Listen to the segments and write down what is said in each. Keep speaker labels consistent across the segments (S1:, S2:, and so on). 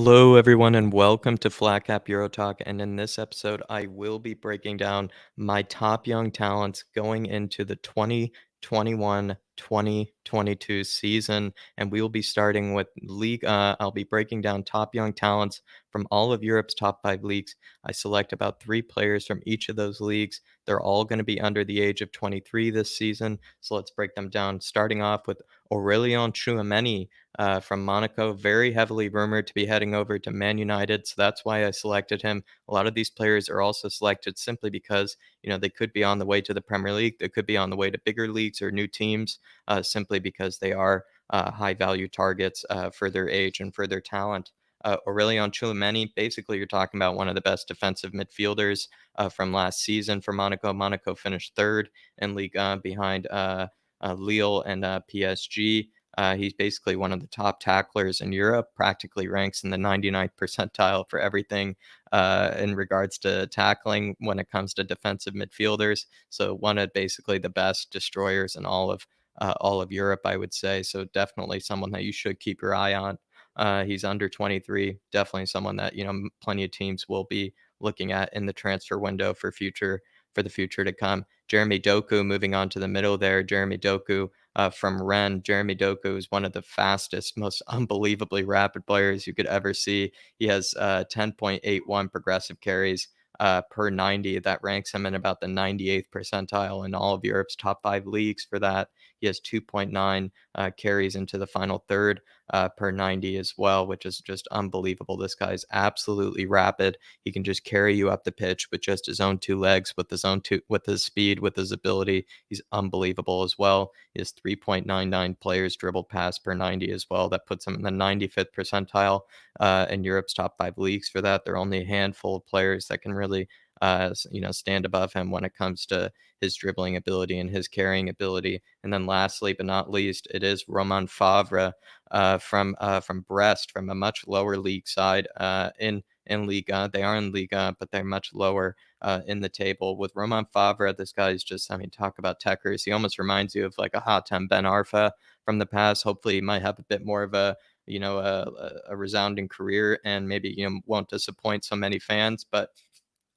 S1: Hello, everyone, and welcome to flatcapeurotalk. And in this episode, I will be breaking down my top young talents going into the 2021-2022 season. And we will be starting with league. I'll be breaking down top young talents from all of Europe's top 5 leagues. I select about 3 players from each of those leagues. They're all going to be under the age of 23 this season. So let's break them down, starting off with Aurelien Tchouameni from Monaco, very heavily rumored to be heading over to Man United. So that's why I selected him. A lot of these players are also selected simply because, they could be on the way to the Premier League. They could be on the way to bigger leagues or new teams simply because they are high value targets for their age and for their talent. Aurelien Tchouameni, basically, you're talking about one of the best defensive midfielders from last season for Monaco. Monaco finished third in Ligue behind Lille and PSG. He's basically one of the top tacklers in Europe, practically ranks in the 99th percentile for everything in regards to tackling when it comes to defensive midfielders. So one of basically the best destroyers in all of Europe, I would say. So definitely someone that you should keep your eye on. He's under 23, definitely someone that plenty of teams will be looking at in the transfer window for the future to come. Jeremy Doku, moving on to the middle there. Jeremy Doku from Rennes. Jeremy Doku is one of the fastest, most unbelievably rapid players you could ever see. He has 10.81 progressive carries per 90. That ranks him in about the 98th percentile in all of Europe's top 5 leagues for that. He has 2.9 carries into the final third per 90 as well, which is just unbelievable. This guy's absolutely rapid. He can just carry you up the pitch with just his own 2 legs, with his speed, with his ability. He's unbelievable as well. He has 3.99 players dribbled past per 90 as well. That puts him in the 95th percentile in Europe's top 5 leagues for that. There are only a handful of players that can really stand above him when it comes to his dribbling ability and his carrying ability. And then lastly, but not least, it is Romain Favre from Brest, from a much lower league side in Liga. They are in Liga, but they're much lower in the table. With Romain Favre, this guy's just, talk about techers. He almost reminds you of like a Hatem Ben Arfa from the past. Hopefully, he might have a bit more of a resounding career and maybe, won't disappoint so many fans. But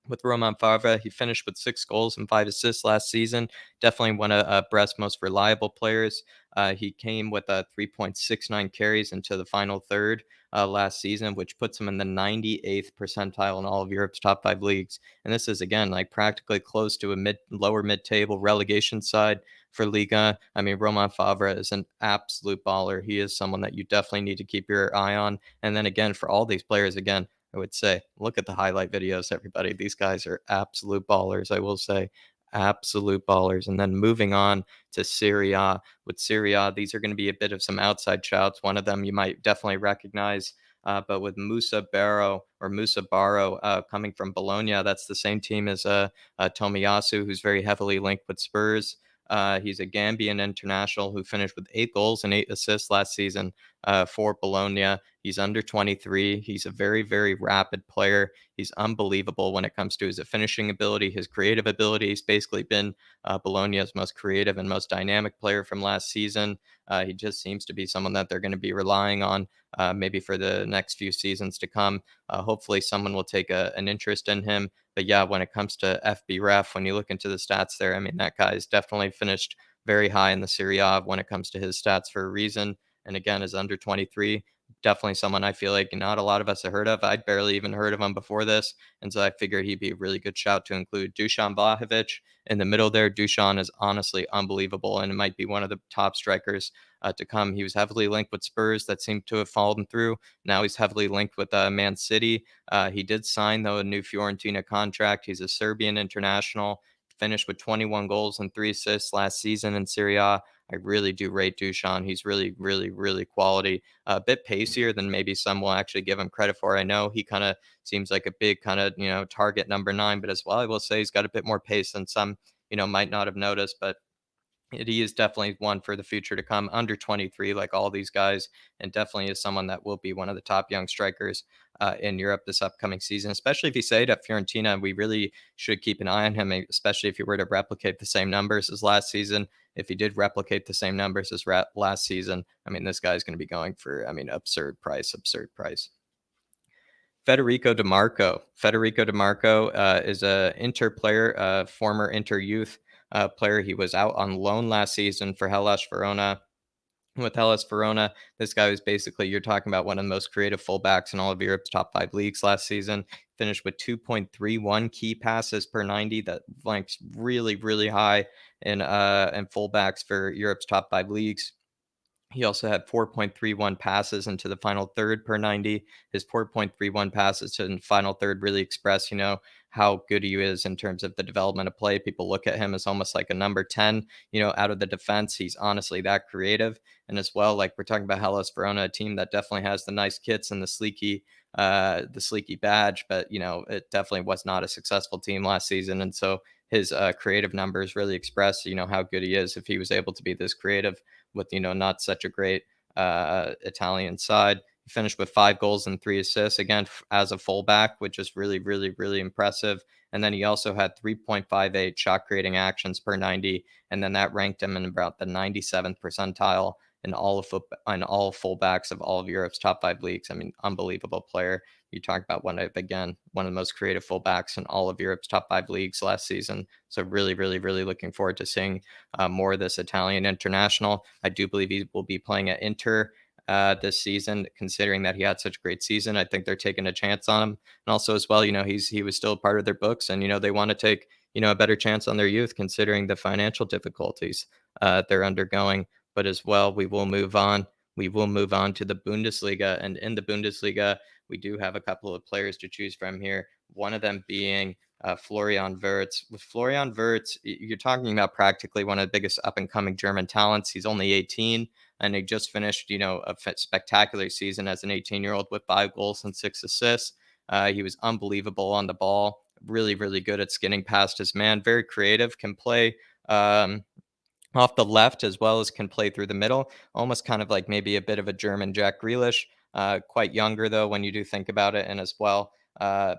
S1: with Romain Favre, he finished with 6 goals and 5 assists last season. Definitely one of Brest's most reliable players. He came with 3.69 carries into the final third last season, which puts him in the 98th percentile in all of Europe's top 5 leagues. And this is, again, like practically close to a lower mid-table relegation side for Liga. Romain Favre is an absolute baller. He is someone that you definitely need to keep your eye on. And then again, for all these players, again, I would say, look at the highlight videos, everybody. These guys are absolute ballers, I will say. Absolute ballers. And then moving on to Serie A. With Serie A, these are going to be a bit of some outside shouts. One of them you might definitely recognize. But with Musa Barrow coming from Bologna, that's the same team as Tomiyasu, who's very heavily linked with Spurs. He's a Gambian international who finished with 8 goals and 8 assists last season for Bologna. He's under 23. He's a very, very rapid player. He's unbelievable when it comes to his finishing ability, his creative ability. He's basically been Bologna's most creative and most dynamic player from last season. He just seems to be someone that they're going to be relying on maybe for the next few seasons to come. Hopefully someone will take an interest in him. But yeah, when it comes to FBref, when you look into the stats there, that guy's definitely finished very high in the Serie A when it comes to his stats for a reason. And again, is under 23. Definitely someone I feel like not a lot of us have heard of. I'd barely even heard of him before this. And so I figured he'd be a really good shout to include Dusan Vlahovic in the middle there. Dusan is honestly unbelievable, and it might be one of the top strikers to come. He was heavily linked with Spurs that seemed to have fallen through. Now he's heavily linked with Man City. He did sign, though, a new Fiorentina contract. He's a Serbian international, finished with 21 goals and 3 assists last season in Serie A. I really do rate Dusan. He's really, really, really quality. A bit pacier than maybe some will actually give him credit for. I know he kind of seems like a big kind of, target number 9, but as well, I will say he's got a bit more pace than some, might not have noticed. But he is definitely one for the future to come, under 23, like all these guys, and definitely is someone that will be one of the top young strikers in Europe this upcoming season, especially if he stayed at Fiorentina. We really should keep an eye on him, especially if he were to replicate the same numbers as last season. If he did replicate the same numbers as last season, this guy's going to be going for, absurd price. Federico DeMarco. Federico DeMarco is a Inter player, former Inter youth player. He was out on loan last season for Hellas Verona. With Hellas Verona, this guy was basically, you're talking about one of the most creative fullbacks in all of Europe's top five leagues last season. Finished with 2.31 key passes per 90. That ranks really, really high in fullbacks for Europe's top five leagues. He also had 4.31 passes into the final third per 90. His 4.31 passes to the final third really express, how good he is in terms of the development of play. People look at him as almost like a number 10, out of the defense. He's honestly that creative. And as well, like we're talking about Hellas Verona, a team that definitely has the nice kits and the sleeky badge, but it definitely was not a successful team last season. And so his creative numbers really express, how good he is if he was able to be this creative with not such a great Italian side. He finished with 5 goals and 3 assists again as a fullback, which is really, really, really impressive. And then he also had 3.58 shot creating actions per 90, and then that ranked him in about the 97th percentile in all fullbacks of all of Europe's top five leagues. I mean, unbelievable player. You talk about one of the most creative fullbacks in all of Europe's top five leagues last season. So really, really, really looking forward to seeing more of this Italian international. I do believe he will be playing at Inter this season, considering that he had such a great season. I think they're taking a chance on him, and also as well, he was still part of their books, and they want to take a better chance on their youth, considering the financial difficulties they're undergoing. But as well, we will move on. We will move on to the Bundesliga, and in the Bundesliga, we do have a couple of players to choose from here. One of them being Florian Wirtz. With Florian Wirtz, you're talking about practically one of the biggest up and coming German talents. He's only 18, and he just finished, a spectacular season as an 18-year-old with 5 goals and 6 assists. He was unbelievable on the ball, really, really good at skinning past his man, very creative, can play. Off the left as well as can play through the middle, almost kind of like maybe a bit of a German Jack Grealish. Quite younger though, when you do think about it, and as well,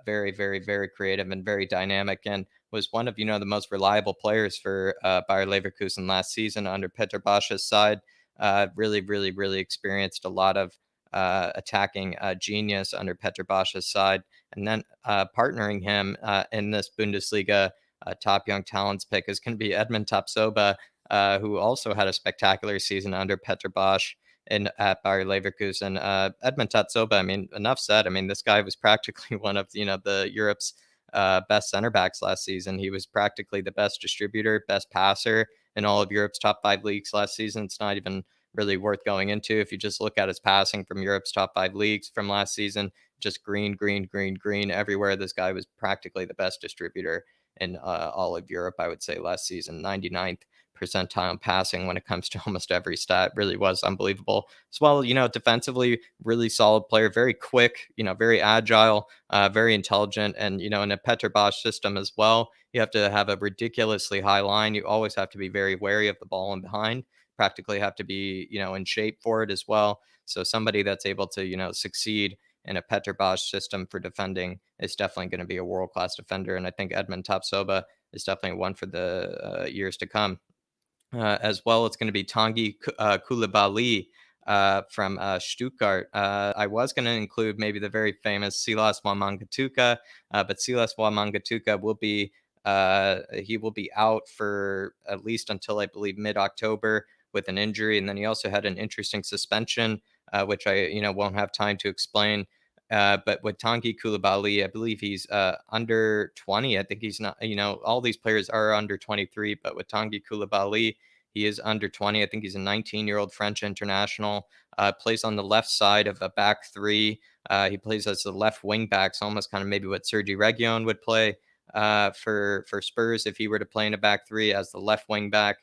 S1: very, very, very creative and very dynamic, and was one of the most reliable players for Bayer Leverkusen last season under Peter Bosch's side. Really, really, really experienced a lot of attacking genius under Peter Bosch's side, and then partnering him in this Bundesliga top young talents pick is going to be Edmund Tapsoba, who also had a spectacular season under Petr Bosch at Bayer Leverkusen. Edmund Tatsoba, I mean, enough said. I mean, this guy was practically one of the Europe's best center backs last season. He was practically the best distributor, best passer in all of Europe's top five leagues last season. It's not even really worth going into if you just look at his passing from Europe's top five leagues from last season. Just green, green, green, green everywhere. This guy was practically the best distributor in all of Europe, I would say, last season. 99th percentile in passing when it comes to almost every stat. Really was unbelievable. As well, defensively, really solid player, very quick, very agile, very intelligent. And, in a Petr Bosch system as well, you have to have a ridiculously high line. You always have to be very wary of the ball and behind. Practically have to be, in shape for it as well. So somebody that's able to, succeed in a Petr Bosch system for defending is definitely going to be a world class defender. And I think Edmund Tapsoba is definitely one for the years to come. As well, it's going to be Tanguy Koulibaly from Stuttgart. I was going to include maybe the very famous Silas Wamangituka, but Silas Wamangituka he will be out for at least until I believe mid-October with an injury, and then he also had an interesting suspension, which I won't have time to explain. But with Tanguy Koulibaly, I believe he's under 20. I think he's not, all these players are under 23, but with Tanguy Koulibaly, he is under 20. I think he's a 19-year-old French international, plays on the left side of a back three. He plays as the left wing back, so almost kind of maybe what Sergi Reguilon would play for Spurs if he were to play in a back three as the left wing back.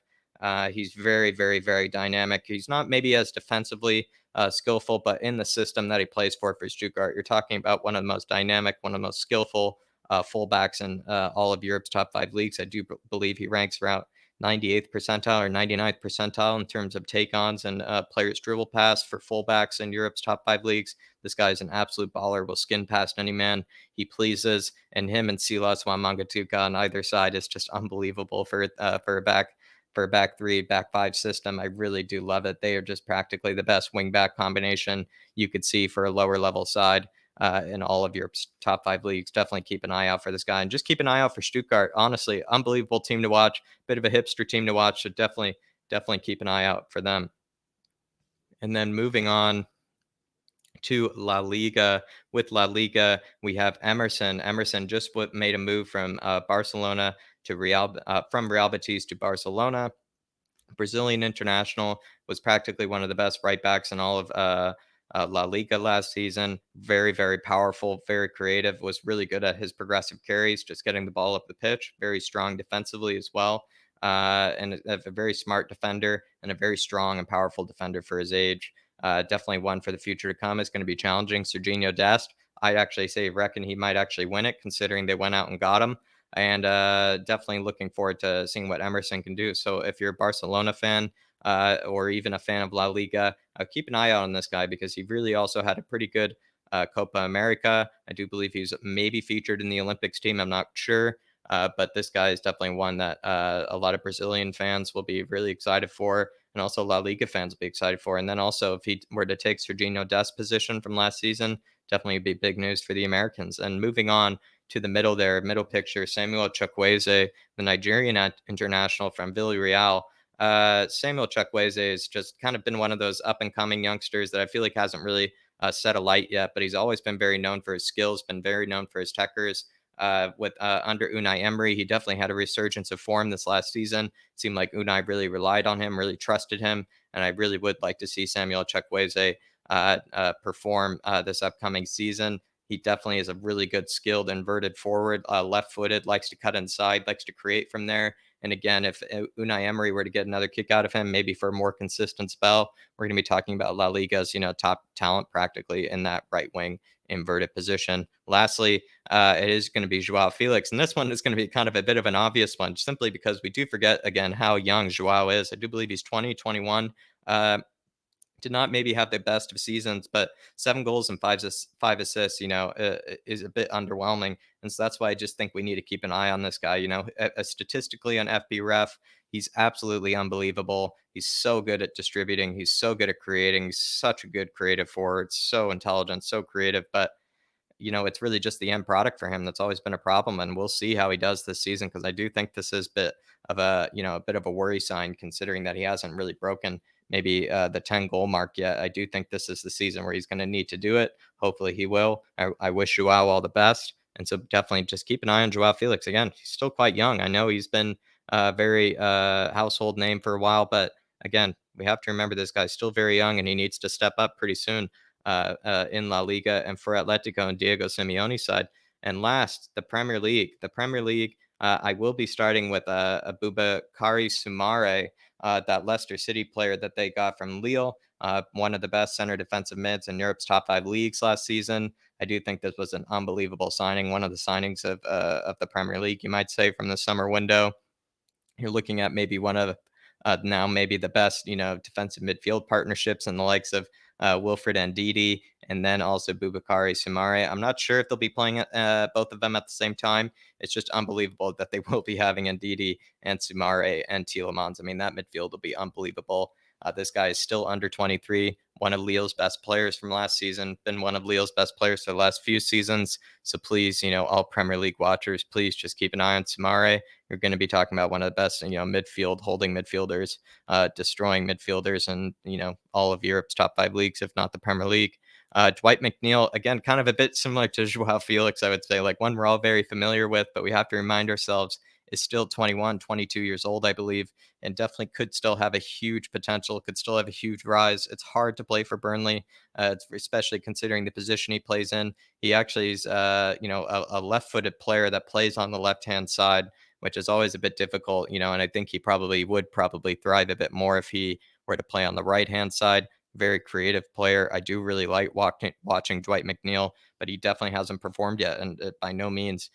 S1: He's very, very, very dynamic. He's not maybe as defensively skillful, but in the system that he plays for Stuttgart, you're talking about one of the most dynamic, one of the most skillful fullbacks in all of Europe's top five leagues. I do believe he ranks around 98th percentile or 99th percentile in terms of take-ons and players dribble pass for fullbacks in Europe's top five leagues. This guy is an absolute baller, will skin past any man he pleases, and him and Silas Wamangituka on either side is just unbelievable for a back three, back five system. I really do love it. They are just practically the best wing back combination you could see for a lower level side. in all of Europe's top 5 leagues. Definitely keep an eye out for this guy, and just keep an eye out for Stuttgart. Honestly, unbelievable team to watch. Bit of a hipster team to watch, so definitely keep an eye out for them. And then moving on to La Liga. With La Liga, we have Emerson. Emerson just made a move from Barcelona to from Real Betis to Barcelona. Brazilian international, was practically one of the best right backs in all of La Liga last season. Very, very powerful, very creative, was really good at his progressive carries, just getting the ball up the pitch. Very strong defensively as well. And a very smart defender and a very strong and powerful defender for his age. Definitely one for the future to come. It's going to be challenging Serginho Dest. I'd actually reckon he might actually win it, considering they went out and got him, and definitely looking forward to seeing what Emerson can do. So if you're a Barcelona fan or even a fan of La Liga, keep an eye out on this guy, because he really also had a pretty good Copa America. I do believe he's maybe featured in the Olympics team. I'm not sure. But this guy is definitely one that a lot of Brazilian fans will be really excited for, and also La Liga fans will be excited for. And then also, if he were to take Serginho Dest's position from last season, definitely would be big news for the Americans. And moving on to the middle there, middle picture, Samuel Chukwueze, the Nigerian international from Villarreal. Samuel Chukwueze has just kind of been one of those up and coming youngsters that I feel like hasn't really set a light yet, but he's always been very known for his skills, been very known for his techers. With under Unai Emery, he definitely had a resurgence of form this last season. It seemed like Unai really relied on him, really trusted him, and I really would like to see Samuel Chukwueze perform this upcoming season. He definitely is a really good, skilled, inverted forward, left-footed, likes to cut inside, likes to create from there. And again, if Unai Emery were to get another kick out of him, maybe for a more consistent spell, we're going to be talking about La Liga's, top talent practically in that right wing inverted position. Lastly, it is going to be Joao Felix, and this one is going to be kind of a bit of an obvious one, simply because we do forget again how young Joao is. I do believe he's 20, 21. Did not maybe have the best of seasons, but 7 goals and five assists, is a bit underwhelming. And so that's why I just think we need to keep an eye on this guy. Statistically on FB Ref, he's absolutely unbelievable. He's so good at distributing. He's so good at creating. He's such a good creative forward, so intelligent, so creative. But it's really just the end product for him that's always been a problem, and we'll see how he does this season, because I do think this is a bit of a worry sign, considering that he hasn't really broken maybe the 10-goal mark yet. I do think this is the season where he's going to need to do it. Hopefully he will. I wish Joao all the best, and so definitely just keep an eye on Joao Felix. Again, he's still quite young. I know he's been a very household name for a while, but again, we have to remember this guy's still very young, and he needs to step up pretty soon in La Liga and for Atletico and Diego Simeone's side. And last, the Premier League. The Premier League, I will be starting with Aboubakary Soumare, that Leicester City player that they got from Lille, one of the best center defensive mids in Europe's top 5 leagues last season. I do think this was an unbelievable signing, one of the signings of the Premier League, you might say, from the summer window. You're looking at maybe one of now maybe the best, defensive midfield partnerships and the likes of Wilfred Ndidi, and then also Boubakary Soumare. I'm not sure if they'll be playing both of them at the same time. It's just unbelievable that they will be having Ndidi and Soumare and Tielemans. I mean, that midfield will be unbelievable. This guy is still under 23, one of Lille's best players from last season, been one of Lille's best players for the last few seasons. So please, all Premier League watchers, please just keep an eye on Soumare. You're going to be talking about one of the best, midfield holding midfielders, destroying midfielders, and all of Europe's top 5 leagues, if not the Premier League. Dwight McNeil, again, kind of a bit similar to Joao Felix, I would say, like one we're all very familiar with, but we have to remind ourselves is still 21, 22 years old, I believe, and definitely could still have a huge potential, could still have a huge rise. It's hard to play for Burnley, especially considering the position he plays in. He actually is, a left-footed player that plays on the left-hand side, which is always a bit difficult, and I think he would probably thrive a bit more if he were to play on the right-hand side. Very creative player. I do really like watching Dwight McNeil, but he definitely hasn't performed yet, and by no means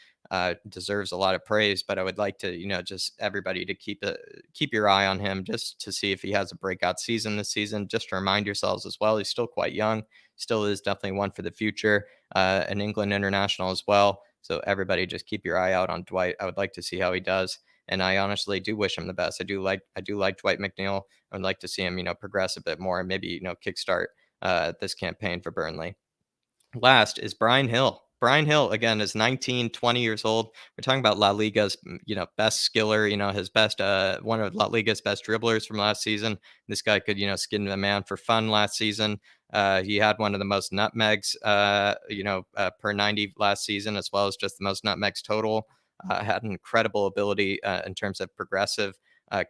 S1: deserves a lot of praise. But I would like to, just everybody to keep your eye on him, just to see if he has a breakout season this season. Just to remind yourselves as well, he's still quite young, still is definitely one for the future, an England international as well. So everybody just keep your eye out on Dwight. I would like to see how he does. And I honestly do wish him the best. I do like Dwight McNeil. I would like to see him, progress a bit more and maybe, kickstart this campaign for Burnley. Last is Brian Hill. Brian Hill, again, is 19, 20 years old. We're talking about La Liga's, best skiller, his best, one of La Liga's best dribblers from last season. This guy could, skin the man for fun last season. He had one of the most nutmegs, per 90 last season, as well as just the most nutmegs total. Had an incredible ability in terms of progressive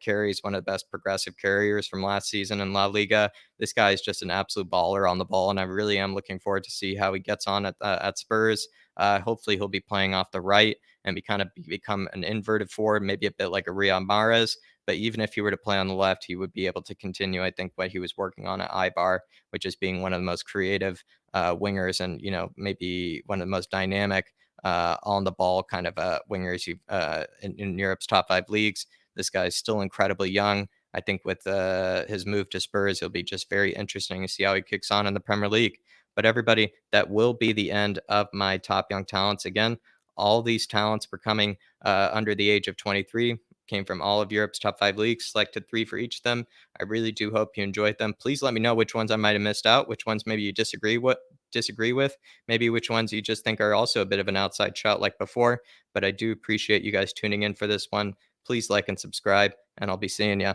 S1: carries, one of the best progressive carriers from last season in La Liga. This guy is just an absolute baller on the ball, and I really am looking forward to see how he gets on at Spurs. Hopefully, he'll be playing off the right and become an inverted forward, maybe a bit like a Riyad Mahrez. But even if he were to play on the left, he would be able to continue, I think, what he was working on at Ibar, which is being one of the most creative wingers and maybe one of the most dynamic on the ball kind of wingers in Europe's top five leagues. This guy's still incredibly young. I think with his move to Spurs, it'll be just very interesting to see how he kicks on in the Premier League. But everybody, that will be the end of my top young talents. Again, all these talents were coming under the age of 23, came from all of Europe's top five leagues, selected three for each of them. I really do hope you enjoyed them. Please let me know which ones I might have missed out, which ones maybe you disagree with, maybe which ones you just think are also a bit of an outside shot like before. But I do appreciate you guys tuning in for this one. Please like and subscribe, and I'll be seeing you.